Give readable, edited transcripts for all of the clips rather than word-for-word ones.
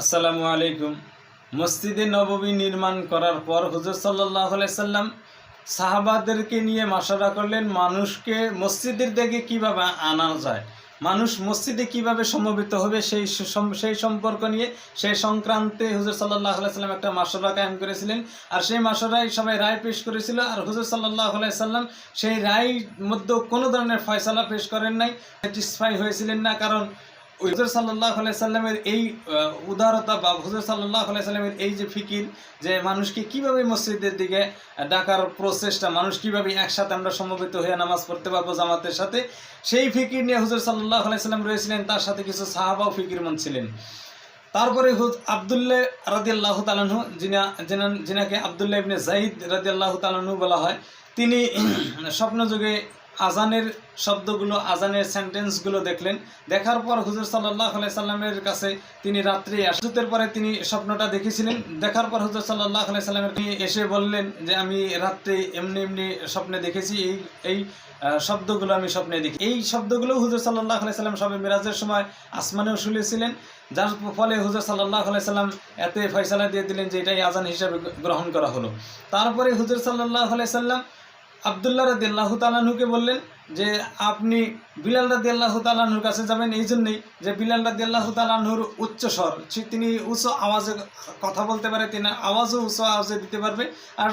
আসসালামু আলাইকুম। মসজিদে নববী নির্মাণ করার পর হুজুর সাল্লাল্লাহু আলাইহি সাল্লাম সাহাবাদেরকে নিয়ে মাশওয়ারা করলেন মানুষকে মসজিদের দিকে কিভাবে আনা যায়, মানুষ মসজিদে কিভাবে সমবেত হবে সেই সম্পর্ক নিয়ে সেই সংক্রান্তে হুজুর সাল্লাল্লাহু আলাইহি সাল্লাম একটা মাশওয়ারা কায়েম করেছিলেন। আর সেই মাশওয়ারায় সবাই রায় পেশ করেছিল। আর হুজুর সাল্লাল্লাহু আলাইহি সাল্লাম সেই রায়ের মধ্যে কোনো ধরনের ফয়সালা পেশ করেন নাই, স্যাটিসফাই হয়েছিলেন না। কারণ হুজুর সাল্লাল্লাহু আলাইহি সাল্লামের এই উদারতা বা হুজুর সাল্লাল্লাহু আলাইহি সাল্লামের এই যে ফিকির, যে মানুষকে কিভাবে মসজিদের দিকে ডাকার প্রচেষ্টা, মানুষ কিভাবে একসাথে আমরা সমবেত হয়ে নামাজ পড়তে পারবো জামাতের সাথে, সেই ফিকির নিয়ে হুজুর সাল্লাল্লাহু আলাইহি সাল্লাম রয়েছিলেন। তার সাথে কিছু সাহাবাও ফিকিরমন্দ ছিলেন। তারপরে আব্দুল্লাহ রাদিয়াল্লাহু তাআলা আনহু, যিনাকে আব্দুল্লাহ ইবনে যায়েদ রাদিয়াল্লাহু তাআলা আনহু বলা হয়, তিনি স্বপ্নযোগে আজানের শব্দগুলো, আজানের সেন্টেন্সগুলো দেখলেন। দেখার পর হুজুর সাল্লাল্লাহু আলাইহি সাল্লামের কাছে তিনি রাত্রে আসতের পরে তিনি স্বপ্নটা দেখেছিলেন। দেখার পর হুজুর সাল্লাল্লাহু আলাইহি সাল্লামের এসে বললেন যে আমি রাত্রে এমনি এমনি স্বপ্নে দেখেছি, এই শব্দগুলো আমি স্বপ্নে দেখি। এই শব্দগুলো হুজুর সাল্লাল্লাহু আলাইহি সাল্লাম সবে মিরাজের সময় আসমানেও শুনেছিলেন, যার ফলে হুজুর সাল্লাল্লাহু আলাইহি সাল্লাম এতে ফয়সালা দিয়ে দিলেন যে এটাই আজান হিসাবে গ্রহণ করা হলো। তারপরে হুজুর সাল্লাল্লাহু আলাইহি সাল্লাম আব্দুল্লাহ রাদিয়াল্লাহু তাআলা আনহুকে বললেন যে আপনি বিলাল রাদিয়াল্লাহু তাআলা আনহুর কাছে যাবেন, এই জন্যই যে বিলাল রাদিয়াল্লাহু তাআলা আনহুর উচ্চস্বর, তিনি উচ্চ আওয়াজে কথা বলতে পারে, তিনি আওয়াজও উচ্চ আওয়াজে দিতে পারবে। আর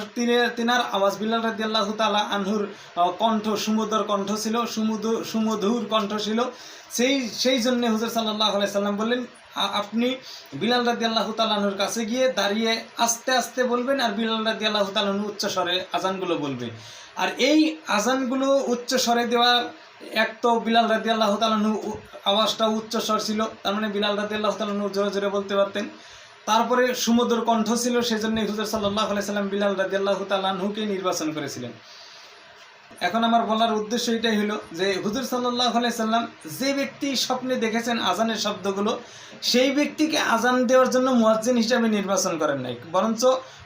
তিনার আওয়াজ, বিলাল রাদিয়াল্লাহু তাআলা আনহুর কণ্ঠ সুমধুর কণ্ঠ ছিল, সুমধুর কণ্ঠ ছিল। সেই জন্যে হুজুর সাল্লাল্লাহু আলাইহি সাল্লাম বললেন আপনি বিলাল রাদিয়াল্লাহু তাআলা আনহুর কাছে গিয়ে দাঁড়িয়ে আস্তে আস্তে বলবেন, আর বিলাল রাদিয়াল্লাহু তাআলা আনহু উচ্চ স্বরে আজানগুলো বলবে। আর এই আজানগুলো উচ্চ স্বরে দেওয়া, এক তো বিলাল রাদিয়াল্লাহু তাআলা আনহু আওয়াজটা উচ্চ স্বর ছিল, তার মানে বিলাল রাদিয়াল্লাহু তাআলা আনহু জোরে জোরে বলতে পারতেন। তারপরে সুমধুর কণ্ঠ ছিল, সেজন্য হুজুর সাল্লাল্লাহু আলাইহি সাল্লাম বিলাল রাদিয়াল্লাহু তাআলা আনহুকে নির্বাচন করেছিলেন। এখন আমার বলার উদ্দেশ্য এটাই হলো যে হুজুর সাল্লাল্লাহু আলাইহি সাল্লাম যে ব্যক্তি স্বপ্নে দেখেছেন আজানের শব্দগুলো, সেই ব্যক্তিকে আজান দেওয়ার জন্য মুয়াজ্জিন হিসাবে নির্বাচন করেন নাই, বরঞ্চ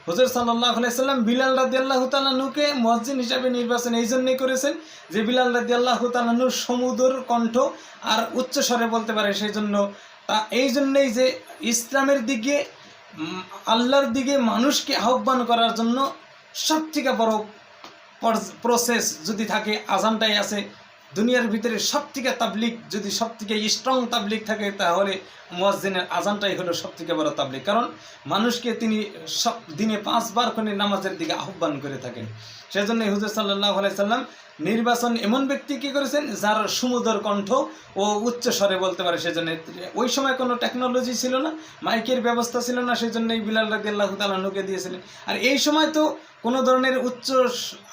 হুজুর সাল্লাল্লাহু আলাইহি সাল্লাম বিলাল রাদিয়াল্লাহু তাআলা আনহুকে মুয়াজ্জিন হিসাবে নির্বাচন এই জন্যই করেছেন যে বিলাল রাদিয়াল্লাহু তাআলা আনহুর সমুদর কণ্ঠ আর উচ্চ স্বরে বলতে পারে। সেই জন্য এই জন্যই যে ইসলামের দিকে, আল্লাহর দিকে মানুষকে আহ্বান করার জন্য সবথেকে বড় প্রসেস যদি থাকে আজানটাই আছে। দুনিয়ার ভিতরে সবথেকে তাবলিগ, যদি সবথেকে স্ট্রং তাবলিগ থাকে, তাহলে মুয়াজ্জিনের আজানটাই হলো সবথেকে বড় তাবলিগ। কারণ মানুষকে তিনি সব দিনে 5 বার করে নামাজের দিকে আহ্বান করে থাকেন। সেজন্য হুজুর সাল্লাল্লাহু আলাইহি সাল্লাম নির্বাচন এমন ব্যক্তি কি করেছেন যার সুমধুর কণ্ঠ ও উচ্চ স্বরে বলতে পারে। সেজন্য ওই সময় কোনো টেকনোলজি ছিল না, মাইকের ব্যবস্থা ছিল না, সেই জন্যই বিলাল রাদিয়াল্লাহু তাআলা আনহুকে দিয়েছিলেন। আর এই সময় তো কোনো ধরনের উচ্চ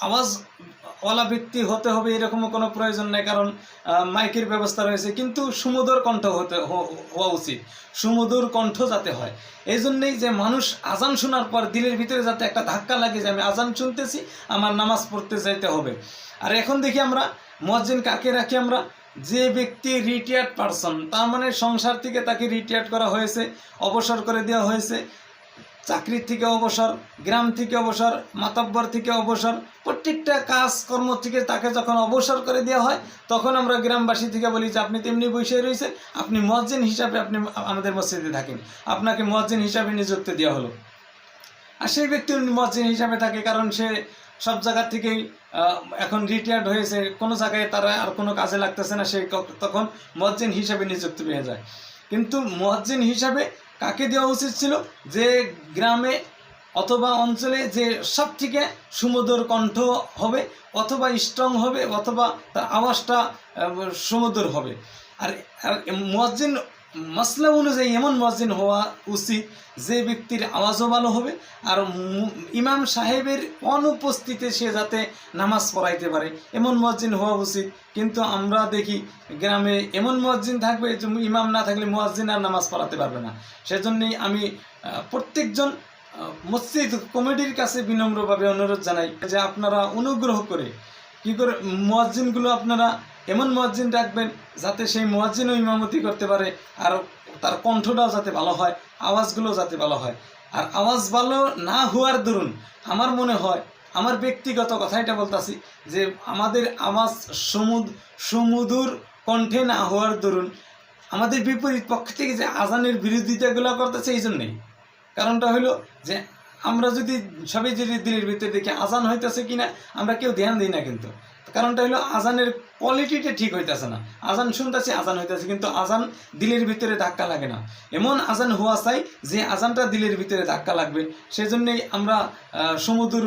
আওয়াজওয়ালা ব্যক্তি হতে হবে এরকমও কোনো প্রয়োজন নেই, কারণ মাইকের ব্যবস্থা রয়েছে। কিন্তু সুমধুর কণ্ঠ হওয়া উচিত, সুমধুর কণ্ঠ যাতে হয়। এই জন্যেই যে মানুষ আজান শোনার পর দিলের ভিতরে যাতে একটা ধাক্কা লাগে যে আমি আজান শুনতেছি, আমার নামাজ পড়তে যাইতে হবে। আর এখন দেখি আমরা মুয়াজ্জিন কাকে রাখি, আমরা যে ব্যক্তি রিটায়ার্ড পারসন, তার মানে সংসার থেকে তাকে রিটায়ার্ড করা হয়েছে, অবসর করে দেওয়া হয়েছে, চাকরির থেকে অবসর, গ্রাম থেকে অবসর, মাতব্বর থেকে অবসর, প্রত্যেকটা কাজকর্ম থেকে তাকে যখন অবসর করে দেওয়া হয়, তখন আমরা গ্রামবাসী থেকে বলি যে আপনি তেমনি বসে রয়েছেন, আপনি মুয়াজ্জিন হিসাবে আপনি আমাদের মসজিদে থাকেন, আপনাকে মুয়াজ্জিন হিসাবে নিযুক্তি দেওয়া হলো। আর সেই ব্যক্তি মুয়াজ্জিন হিসাবে থাকে, কারণ সে সব জায়গা থেকেই এখন রিটায়ার্ড হয়েছে, কোনো জায়গায় তারা আর কোনো কাজে লাগতেছে না, সে তখন মুয়াজ্জিন হিসাবে নিযুক্তি পেয়ে যায়। কিন্তু মুয়াজ্জিন হিসাবে কাকে দেওয়া উচিত ছিল? যে গ্রামে অথবা অঞ্চলে যে সব থেকে সুমধুর কণ্ঠ হবে, অথবা স্ট্রং হবে, অথবা তার আওয়াজটা সুমধুর হবে। আর মুয়াজ্জিন মাসলা অনুযায়ী এমন মুয়াজ্জিন হওয়া উচিত যে ব্যক্তির আওয়াজও ভালো হবে, আর ইমাম সাহেবের অনুপস্থিতিতে সে যাতে নামাজ পড়াইতে পারে, এমন মুয়াজ্জিন হওয়া উচিত। কিন্তু আমরা দেখি গ্রামে এমন মুয়াজ্জিন থাকবে যে ইমাম না থাকলে মুয়াজ্জিন আর নামাজ পড়াতে পারবে না। সেজন্যই আমি প্রত্যেকজন মসজিদ কমিটির কাছে বিনম্রভাবে অনুরোধ জানাই যে আপনারা অনুগ্রহ করে কী করে মুয়াজ্জিনগুলো আপনারা এমন মুয়াজ্জিন রাখবেন যাতে সেই মুয়াজ্জিনও ইমামতি করতে পারে, আর তার কণ্ঠটাও যাতে ভালো হয়, আওয়াজগুলো যাতে ভালো হয়। আর আওয়াজ ভালো না হওয়ার দরুন আমার মনে হয়, আমার ব্যক্তিগত কথাটা বলতেছি, যে আমাদের আওয়াজ সুমধুর কণ্ঠে না হওয়ার দরুন আমাদের বিপরীত পক্ষ থেকে যে আজানের বিরোধিতাগুলো করতেছে এই জন্যেই। কারণটা হলো যে আমরা যদি সবাই যদি দিলের ভিতরে দেখি আজান হইতেছে কিনা আমরা কেউ ধ্যান দিই না, কিন্তু কারণটা হলো আজানের কোয়ালিটিটা ঠিক হইতেছে না। আজান শুনতেছি, আজান হইতেছে, কিন্তু আজান দিলের ভিতরে ধাক্কা লাগে না। এমন আজান হওয়া চাই যে আজানটা দিলের ভিতরে ধাক্কা লাগবে। সেজন্যই আমরা সমুদ্র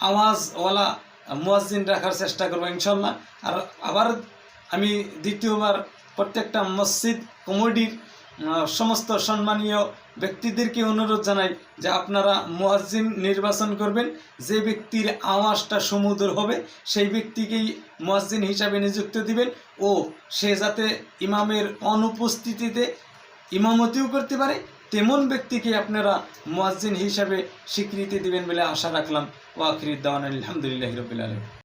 আওয়াজওয়ালা মুয়াজ্জিন রাখার চেষ্টা করবো ইনশাল্লাহ। আর আবার আমি দ্বিতীয়বার প্রত্যেকটা মসজিদ কমিটির সমস্ত সম্মানীয় ব্যক্তিদেরকে অনুরোধ জানাই যে আপনারা মুয়াজ্জিন নির্বাচন করবেন, যে ব্যক্তির আওয়াজটা সুমধুর হবে সেই ব্যক্তিকেই মুয়াজ্জিন হিসাবে নিযুক্ত দিবেন, ও সে যাতে ইমামের অনুপস্থিতিতে ইমামতিও করতে পারে তেমন ব্যক্তিকে আপনারা মুয়াজ্জিন হিসাবে স্বীকৃতি দিবেন বলে আশা রাখলাম। ওয়া আখিরু দাওয়ানা আলহামদুলিল্লাহি রাব্বিল আলামিন।